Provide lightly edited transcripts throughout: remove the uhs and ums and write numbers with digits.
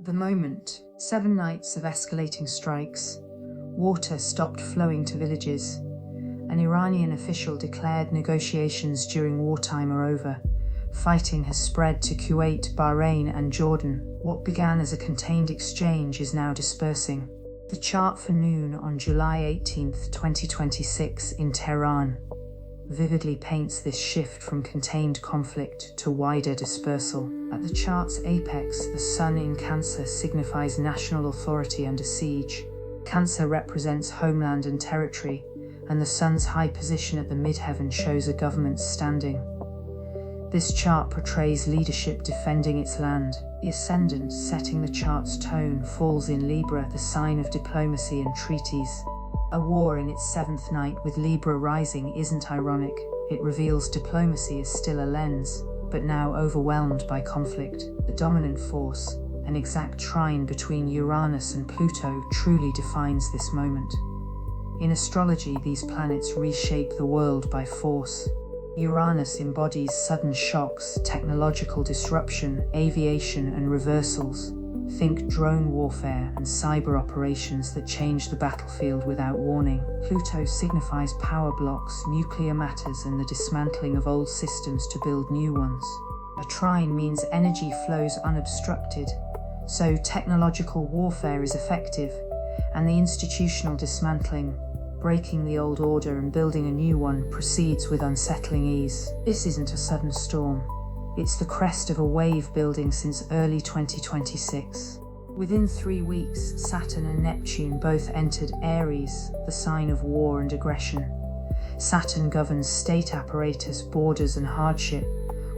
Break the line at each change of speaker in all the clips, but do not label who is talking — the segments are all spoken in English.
The moment, 7 nights of escalating strikes. Water stopped flowing to villages. An Iranian official declared negotiations during wartime are over. Fighting has spread to Kuwait, Bahrain, and Jordan. What began as a contained exchange is now dispersing. The chart for noon on July 18, 2026 in Tehran vividly paints this shift from contained conflict to wider dispersal. At the chart's apex, the sun in Cancer signifies national authority under siege. Cancer represents homeland and territory, and the sun's high position at the midheaven shows a government's standing. This chart portrays leadership defending its land. The ascendant, setting the chart's tone, falls in Libra, the sign of diplomacy and treaties. A war in its 7th night with Libra rising isn't ironic. It reveals diplomacy is still a lens, but now overwhelmed by conflict. The dominant force, an exact trine between Uranus and Pluto, truly defines this moment. In astrology, these planets reshape the world by force. Uranus embodies sudden shocks, technological disruption, aviation, and reversals. Think drone warfare and cyber operations that change the battlefield without warning. Pluto signifies power blocks, nuclear matters, and the dismantling of old systems to build new ones. A trine means energy flows unobstructed, so technological warfare is effective, and the institutional dismantling, breaking the old order and building a new one, proceeds with unsettling ease. This isn't a sudden storm. It's the crest of a wave building since early 2026. Within 3 weeks, Saturn and Neptune both entered Aries, the sign of war and aggression. Saturn governs state apparatus, borders, and hardship,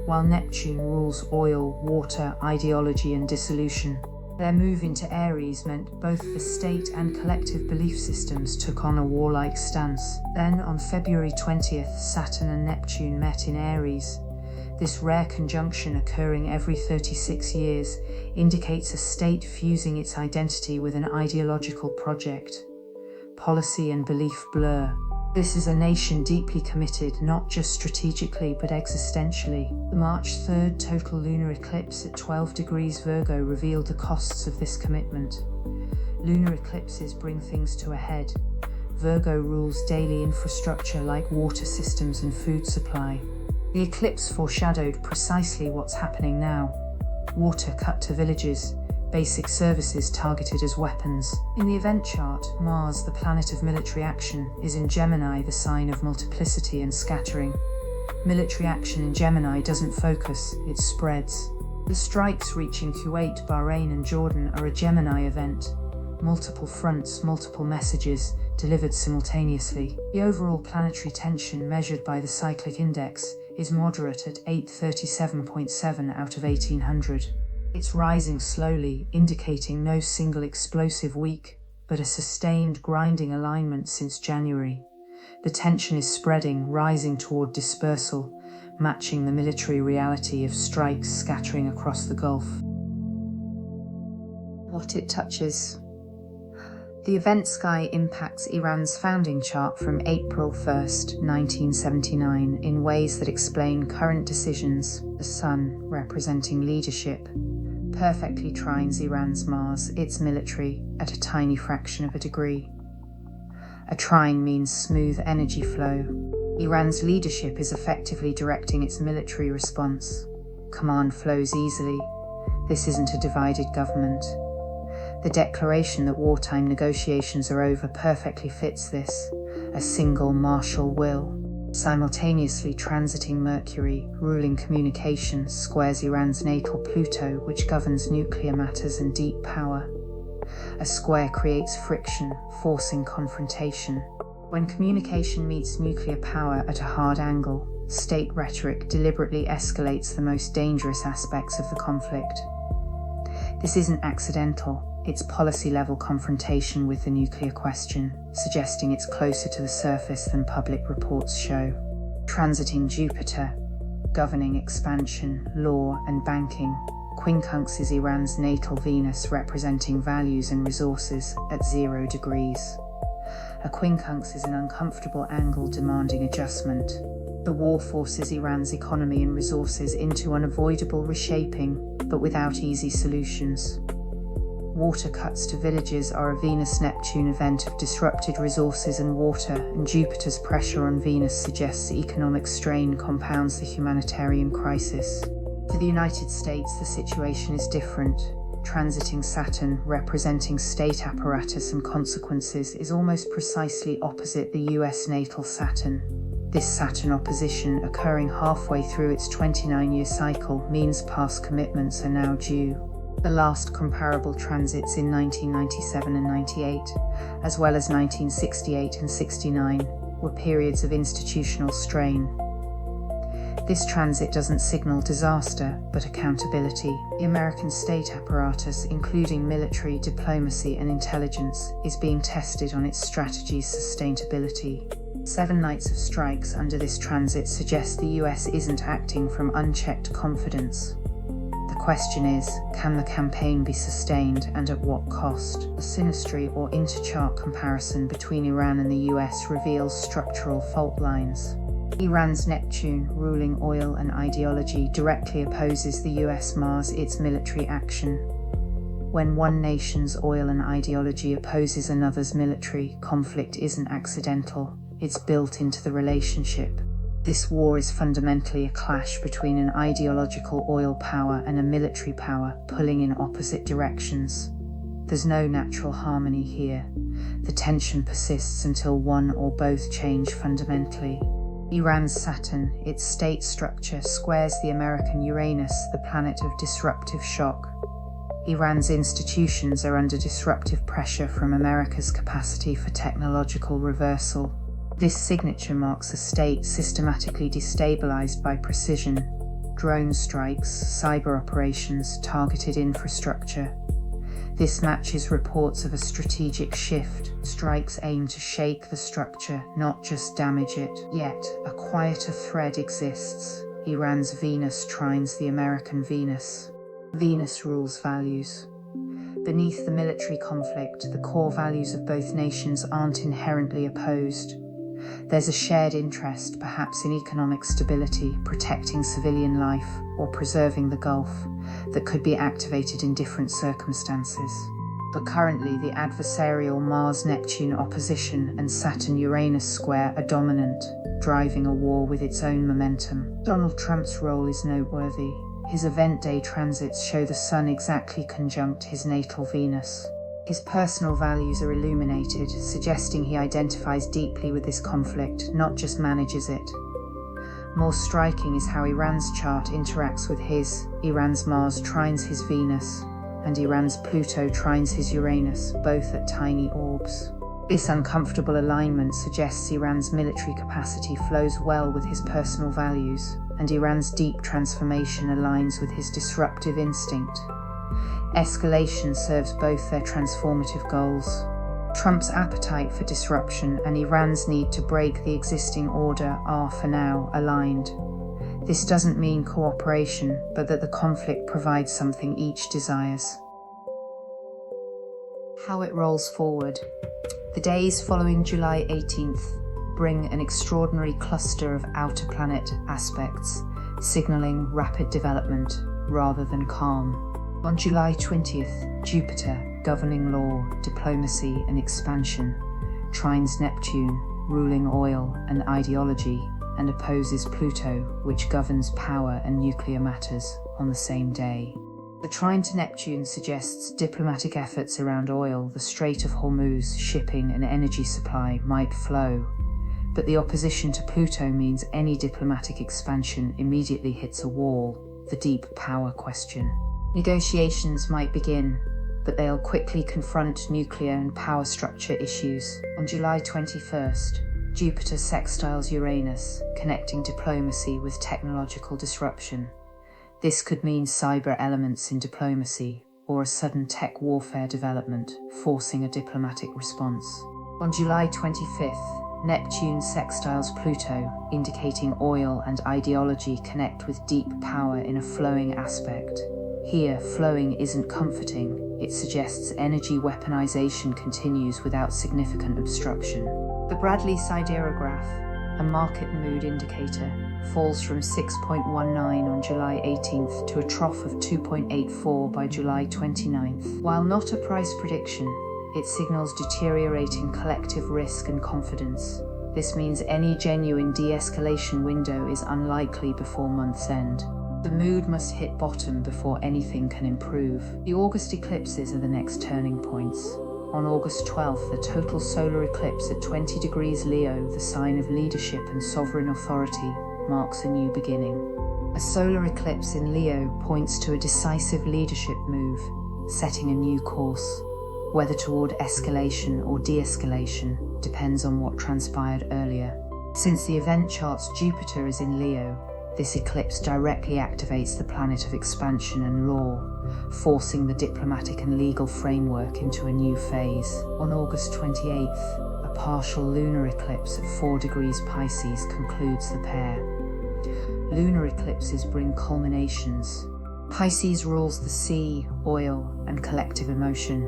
while Neptune rules oil, water, ideology, and dissolution. Their move into Aries meant both the state and collective belief systems took on a warlike stance. Then, on February 20th, Saturn and Neptune met in Aries. This rare conjunction, occurring every 36 years, indicates a state fusing its identity with an ideological project. Policy and belief blur. This is a nation deeply committed, not just strategically but existentially. The March 3rd total lunar eclipse at 12 degrees Virgo revealed the costs of this commitment. Lunar eclipses bring things to a head. Virgo rules daily infrastructure like water systems and food supply. The eclipse foreshadowed precisely what's happening now. Water cut to villages, basic services targeted as weapons. In the event chart, Mars, the planet of military action, is in Gemini, the sign of multiplicity and scattering. Military action in Gemini doesn't focus, it spreads. The strikes reaching Kuwait, Bahrain, and Jordan are a Gemini event. Multiple fronts, multiple messages, delivered simultaneously. The overall planetary tension, measured by the cyclic index, is moderate at 837.7 out of 1800. It's rising slowly, indicating no single explosive week, but a sustained grinding alignment since January. The tension is spreading, rising toward dispersal, matching the military reality of strikes scattering across the Gulf. What it touches. The event sky impacts Iran's founding chart from April 1st, 1979, in ways that explain current decisions. The sun, representing leadership, perfectly trines Iran's Mars, its military, at a tiny fraction of a degree. A trine means smooth energy flow. Iran's leadership is effectively directing its military response. Command flows easily. This isn't a divided government. The declaration that wartime negotiations are over perfectly fits this, a single martial will. Simultaneously transiting Mercury, ruling communication, squares Iran's natal Pluto, which governs nuclear matters and deep power. A square creates friction, forcing confrontation. When communication meets nuclear power at a hard angle, state rhetoric deliberately escalates the most dangerous aspects of the conflict. This isn't accidental. It's policy-level confrontation with the nuclear question, suggesting it's closer to the surface than public reports show. Transiting Jupiter, governing expansion, law, and banking, quincunx is Iran's natal Venus, representing values and resources, at 0 degrees. A quincunx is an uncomfortable angle demanding adjustment. The war forces Iran's economy and resources into unavoidable reshaping, but without easy solutions. Water cuts to villages are a Venus-Neptune event of disrupted resources and water, and Jupiter's pressure on Venus suggests economic strain compounds the humanitarian crisis. For the United States, the situation is different. Transiting Saturn, representing state apparatus and consequences, is almost precisely opposite the US natal Saturn. This Saturn opposition, occurring halfway through its 29-year cycle, means past commitments are now due. The last comparable transits in 1997 and 98, as well as 1968 and 69, were periods of institutional strain. This transit doesn't signal disaster, but accountability. The American state apparatus, including military, diplomacy, and intelligence, is being tested on its strategy's sustainability. 7 nights of strikes under this transit suggest the US isn't acting from unchecked confidence. The question is, can the campaign be sustained, and at what cost? A synastry or interchart comparison between Iran and the US reveals structural fault lines. Iran's Neptune, ruling oil and ideology, directly opposes the US Mars, its military action. When one nation's oil and ideology opposes another's military, conflict isn't accidental, it's built into the relationship. This war is fundamentally a clash between an ideological oil power and a military power, pulling in opposite directions. There's no natural harmony here. The tension persists until one or both change fundamentally. Iran's Saturn, its state structure, squares the American Uranus, the planet of disruptive shock. Iran's institutions are under disruptive pressure from America's capacity for technological reversal. This signature marks a state systematically destabilized by precision, drone strikes, cyber operations, targeted infrastructure. This matches reports of a strategic shift. Strikes aim to shake the structure, not just damage it. Yet, a quieter thread exists. Iran's Venus trines the American Venus. Venus rules values. Beneath the military conflict, the core values of both nations aren't inherently opposed. There's a shared interest, perhaps in economic stability, protecting civilian life, or preserving the Gulf, that could be activated in different circumstances. But currently, the adversarial Mars-Neptune opposition and Saturn-Uranus square are dominant, driving a war with its own momentum. Donald Trump's role is noteworthy. His event day transits show the Sun exactly conjunct his natal Venus. His personal values are illuminated, suggesting he identifies deeply with this conflict, not just manages it. More striking is how Iran's chart interacts with his. Iran's Mars trines his Venus, and Iran's Pluto trines his Uranus, both at tiny orbs. This uncomfortable alignment suggests Iran's military capacity flows well with his personal values, and Iran's deep transformation aligns with his disruptive instinct. Escalation serves both their transformative goals. Trump's appetite for disruption and Iran's need to break the existing order are, for now, aligned. This doesn't mean cooperation, but that the conflict provides something each desires. How it rolls forward. The days following July 18th bring an extraordinary cluster of outer planet aspects, signaling rapid development rather than calm. On July 20th, Jupiter, governing law, diplomacy, and expansion, trines Neptune, ruling oil and ideology, and opposes Pluto, which governs power and nuclear matters, on the same day. The trine to Neptune suggests diplomatic efforts around oil, the Strait of Hormuz, shipping and energy supply might flow, but the opposition to Pluto means any diplomatic expansion immediately hits a wall, the deep power question. Negotiations might begin, but they'll quickly confront nuclear and power structure issues. On July 21st, Jupiter sextiles Uranus, connecting diplomacy with technological disruption. This could mean cyber elements in diplomacy, or a sudden tech warfare development, forcing a diplomatic response. On July 25th, Neptune sextiles Pluto, indicating oil and ideology connect with deep power in a flowing aspect. Here, flowing isn't comforting, it suggests energy weaponization continues without significant obstruction. The Bradley siderograph, a market mood indicator, falls from 6.19 on July 18th to a trough of 2.84 by July 29th. While not a price prediction, it signals deteriorating collective risk and confidence. This means any genuine de-escalation window is unlikely before month's end. The mood must hit bottom before anything can improve. The August eclipses are the next turning points. On August 12th, a total solar eclipse at 20 degrees Leo, the sign of leadership and sovereign authority, marks a new beginning. A solar eclipse in Leo points to a decisive leadership move, setting a new course. Whether toward escalation or de-escalation depends on what transpired earlier. Since the event chart's Jupiter is in Leo, this eclipse directly activates the planet of expansion and law, forcing the diplomatic and legal framework into a new phase. On August 28th, a partial lunar eclipse at 4 degrees Pisces concludes the pair. Lunar eclipses bring culminations. Pisces rules the sea, oil, and collective emotion.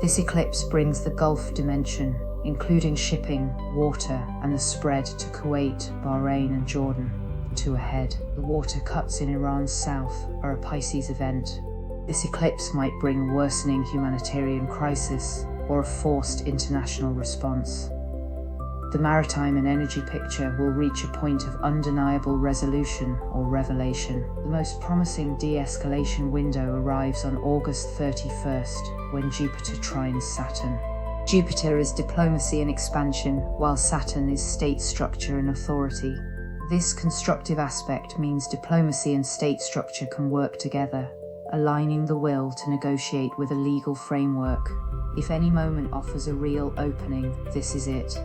This eclipse brings the Gulf dimension, including shipping, water, and the spread to Kuwait, Bahrain, and Jordan, to a head. The water cuts in Iran's south are a Pisces event. This eclipse might bring worsening humanitarian crisis or a forced international response. The maritime and energy picture will reach a point of undeniable resolution or revelation. The most promising de-escalation window arrives on August 31st, when Jupiter trines Saturn. Jupiter is diplomacy and expansion, while Saturn is state structure and authority. This constructive aspect means diplomacy and state structure can work together, aligning the will to negotiate with a legal framework. If any moment offers a real opening, this is it.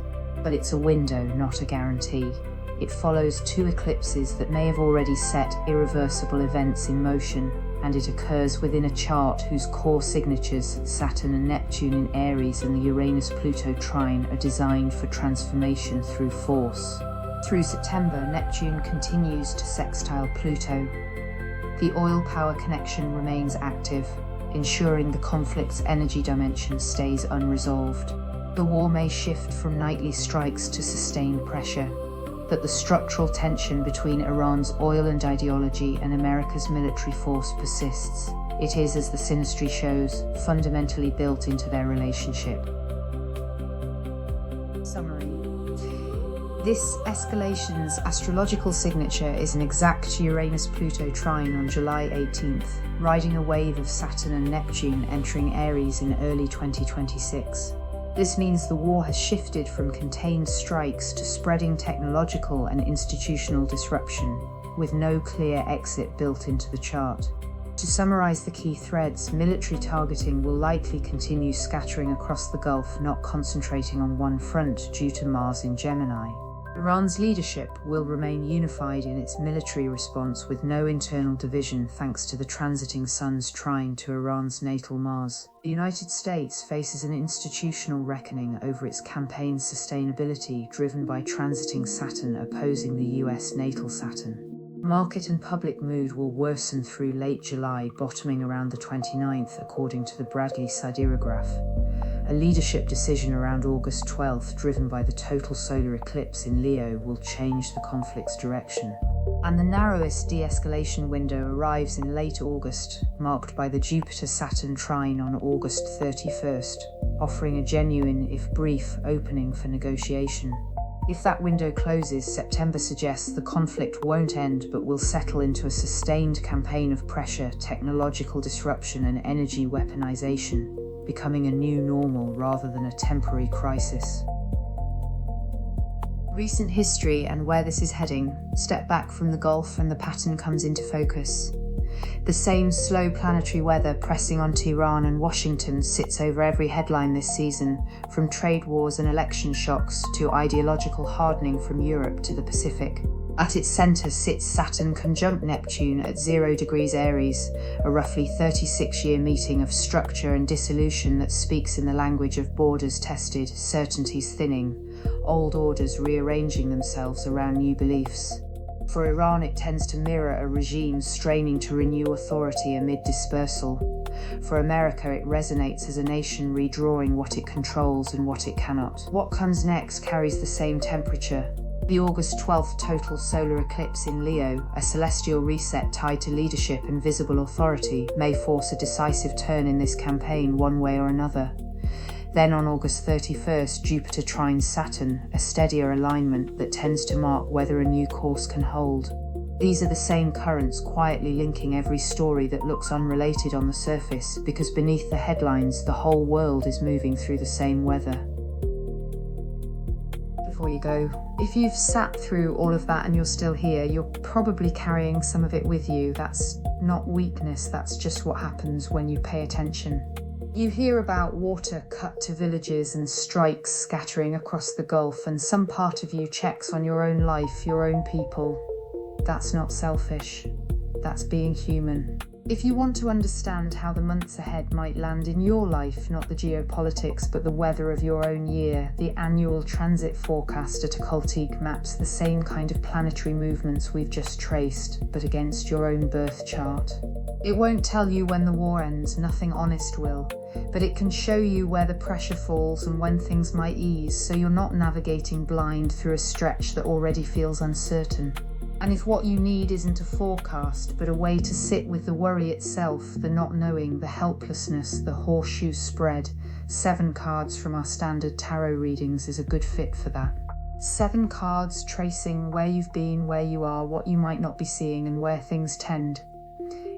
But it's a window, not a guarantee. It follows 2 eclipses that may have already set irreversible events in motion, and it occurs within a chart whose core signatures, Saturn and Neptune in Aries and the Uranus-Pluto trine, are designed for transformation through force. Through September, Neptune continues to sextile Pluto. The oil power connection remains active, ensuring the conflict's energy dimension stays unresolved. The war may shift from nightly strikes to sustained pressure, but the structural tension between Iran's oil and ideology and America's military force persists. It is, as the synastry shows, fundamentally built into their relationship. Summary. This escalation's astrological signature is an exact Uranus-Pluto trine on July 18th, riding a wave of Saturn and Neptune entering Aries in early 2026. This means the war has shifted from contained strikes to spreading technological and institutional disruption, with no clear exit built into the chart. To summarize the key threads, military targeting will likely continue scattering across the Gulf, not concentrating on one front due to Mars in Gemini. Iran's leadership will remain unified in its military response with no internal division thanks to the transiting Sun's trine to Iran's natal Mars. The United States faces an institutional reckoning over its campaign sustainability driven by transiting Saturn opposing the US natal Saturn. Market and public mood will worsen through late July, bottoming around the 29th according to the Bradley siderograph. A leadership decision around August 12th, driven by the total solar eclipse in Leo, will change the conflict's direction. And the narrowest de-escalation window arrives in late August, marked by the Jupiter-Saturn trine on August 31st, offering a genuine, if brief, opening for negotiation. If that window closes, September suggests the conflict won't end but will settle into a sustained campaign of pressure, technological disruption, and energy weaponization, becoming a new normal rather than a temporary crisis. Recent history and where this is heading. Step back from the Gulf and the pattern comes into focus. The same slow planetary weather pressing on Tehran and Washington sits over every headline this season, from trade wars and election shocks to ideological hardening from Europe to the Pacific. At its centre sits Saturn conjunct Neptune at 0 degrees Aries, a roughly 36-year meeting of structure and dissolution that speaks in the language of borders tested, certainties thinning, old orders rearranging themselves around new beliefs. For Iran, it tends to mirror a regime straining to renew authority amid dispersal. For America, it resonates as a nation redrawing what it controls and what it cannot. What comes next carries the same temperature. The August 12th total solar eclipse in Leo, a celestial reset tied to leadership and visible authority, may force a decisive turn in this campaign one way or another. Then on August 31st, Jupiter trines Saturn, a steadier alignment that tends to mark whether a new course can hold. These are the same currents quietly linking every story that looks unrelated on the surface, because beneath the headlines, the whole world is moving through the same weather. Before you go, if you've sat through all of that and you're still here, you're probably carrying some of it with you. That's not weakness, that's just what happens when you pay attention. You hear about water cut to villages and strikes scattering across the Gulf, and some part of you checks on your own life, your own people. That's not selfish. That's being human. If you want to understand how the months ahead might land in your life, not the geopolitics, but the weather of your own year, the annual transit forecast at occultique maps the same kind of planetary movements we've just traced, but against your own birth chart. It won't tell you when the war ends, nothing honest will, but it can show you where the pressure falls and when things might ease, so you're not navigating blind through a stretch that already feels uncertain. And if what you need isn't a forecast, but a way to sit with the worry itself, the not knowing, the helplessness, the horseshoe spread, 7 cards from our standard tarot readings is a good fit for that. 7 cards tracing where you've been, where you are, what you might not be seeing, and where things tend.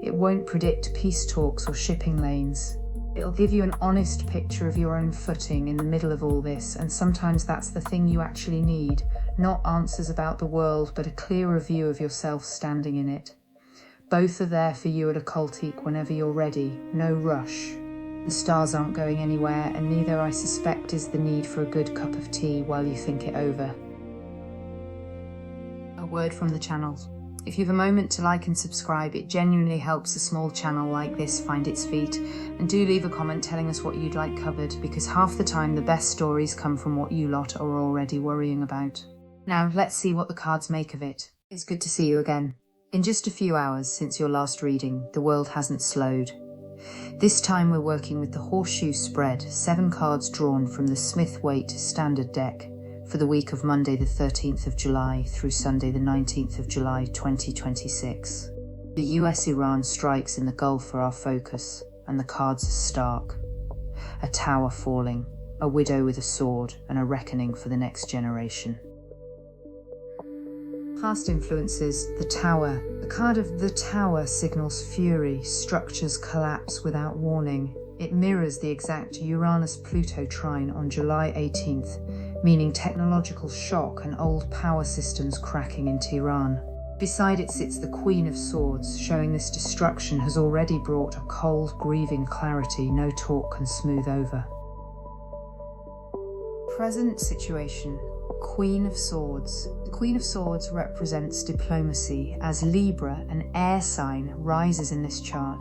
It won't predict peace talks or shipping lanes. It'll give you an honest picture of your own footing in the middle of all this, and sometimes that's the thing you actually need. Not answers about the world, but a clearer view of yourself standing in it. Both are there for you at occultique whenever you're ready. No rush. The stars aren't going anywhere, and neither, I suspect, is the need for a good cup of tea while you think it over. A word from the channel. If you have a moment to like and subscribe, it genuinely helps a small channel like this find its feet. And do leave a comment telling us what you'd like covered, because half the time the best stories come from what you lot are already worrying about. Now, let's see what the cards make of it. It's good to see you again. In just a few hours since your last reading, the world hasn't slowed. This time we're working with the horseshoe spread, 7 cards drawn from the Smith-Waite standard deck for the week of Monday the 13th of July through Sunday the 19th of July 2026. The US-Iran strikes in the Gulf are our focus, and the cards are stark. A tower falling, a widow with a sword, and a reckoning for the next generation. Past influences, the Tower. The card of the Tower signals fury, structures collapse without warning. It mirrors the exact Uranus-Pluto trine on July 18th, meaning technological shock and old power systems cracking into Iran. Beside it sits the Queen of Swords, showing this destruction has already brought a cold, grieving clarity no talk can smooth over. Present situation. Queen of Swords. The Queen of Swords represents diplomacy, as Libra, an air sign, rises in this chart.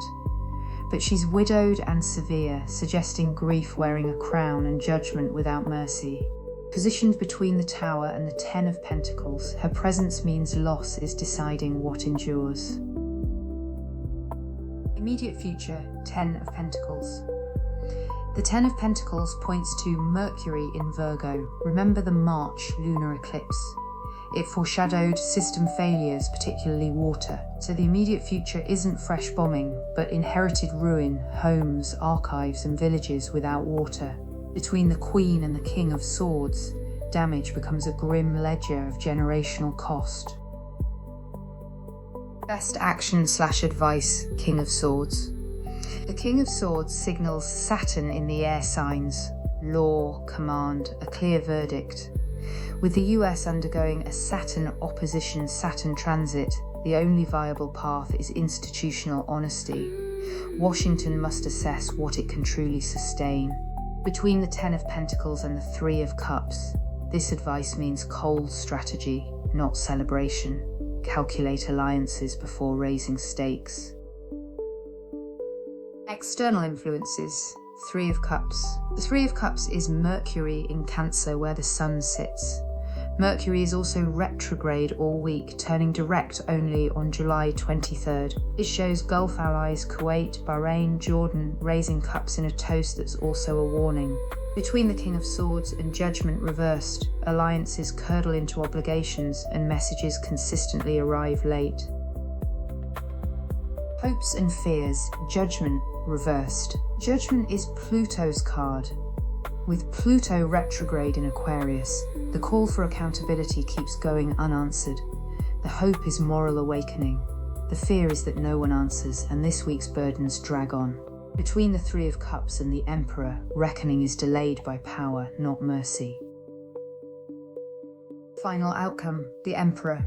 But she's widowed and severe, suggesting grief wearing a crown and judgment without mercy. Positioned between the Tower and the 10 of Pentacles, her presence means loss is deciding what endures. Immediate future, 10 of Pentacles. The 10 of Pentacles points to Mercury in Virgo. Remember the March lunar eclipse. It foreshadowed system failures, particularly water. So the immediate future isn't fresh bombing, but inherited ruin, homes, archives, and villages without water. Between the Queen and the King of Swords, damage becomes a grim ledger of generational cost. Best action/advice, King of Swords. The King of Swords signals Saturn in the air signs, law, command, a clear verdict. With the US undergoing a Saturn opposition Saturn transit, the only viable path is institutional honesty. Washington must assess what it can truly sustain. Between the 10 of Pentacles and the 3 of Cups, this advice means cold strategy, not celebration. Calculate alliances before raising stakes. External influences, 3 of Cups. The 3 of Cups is Mercury in Cancer, where the Sun sits. Mercury is also retrograde all week, turning direct only on July 23rd. This shows Gulf allies Kuwait, Bahrain, Jordan raising cups in a toast that's also a warning. Between the King of Swords and Judgment reversed, alliances curdle into obligations and messages consistently arrive late. Hopes and fears, Judgment reversed. Judgment is Pluto's card. With Pluto retrograde in Aquarius, the call for accountability keeps going unanswered. The hope is moral awakening. The fear is that no one answers, and this week's burdens drag on. Between the Three of Cups and the Emperor, reckoning is delayed by power, not mercy. Final outcome, the Emperor.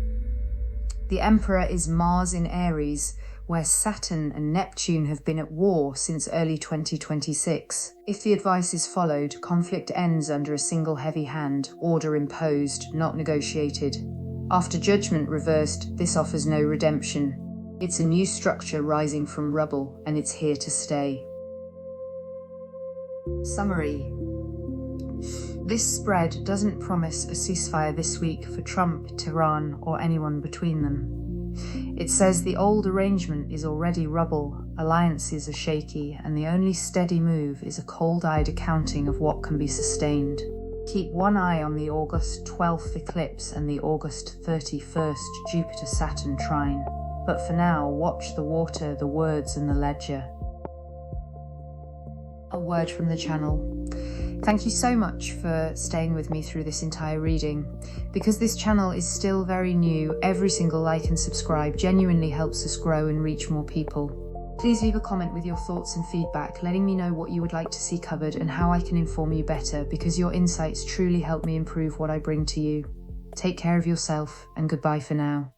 The Emperor is Mars in Aries, where Saturn and Neptune have been at war since early 2026. If the advice is followed, conflict ends under a single heavy hand, order imposed, not negotiated. After Judgment reversed, this offers no redemption. It's a new structure rising from rubble, and it's here to stay. Summary. This spread doesn't promise a ceasefire this week for Trump, Tehran, or anyone between them. It says the old arrangement is already rubble, alliances are shaky, and the only steady move is a cold-eyed accounting of what can be sustained. Keep one eye on the August 12th eclipse and the August 31st Jupiter-Saturn trine. But for now, watch the water, the words, and the ledger. A word from the channel. Thank you so much for staying with me through this entire reading. Because this channel is still very new, every single like and subscribe genuinely helps us grow and reach more people. Please leave a comment with your thoughts and feedback, letting me know what you would like to see covered and how I can inform you better, because your insights truly help me improve what I bring to you. Take care of yourself, and goodbye for now.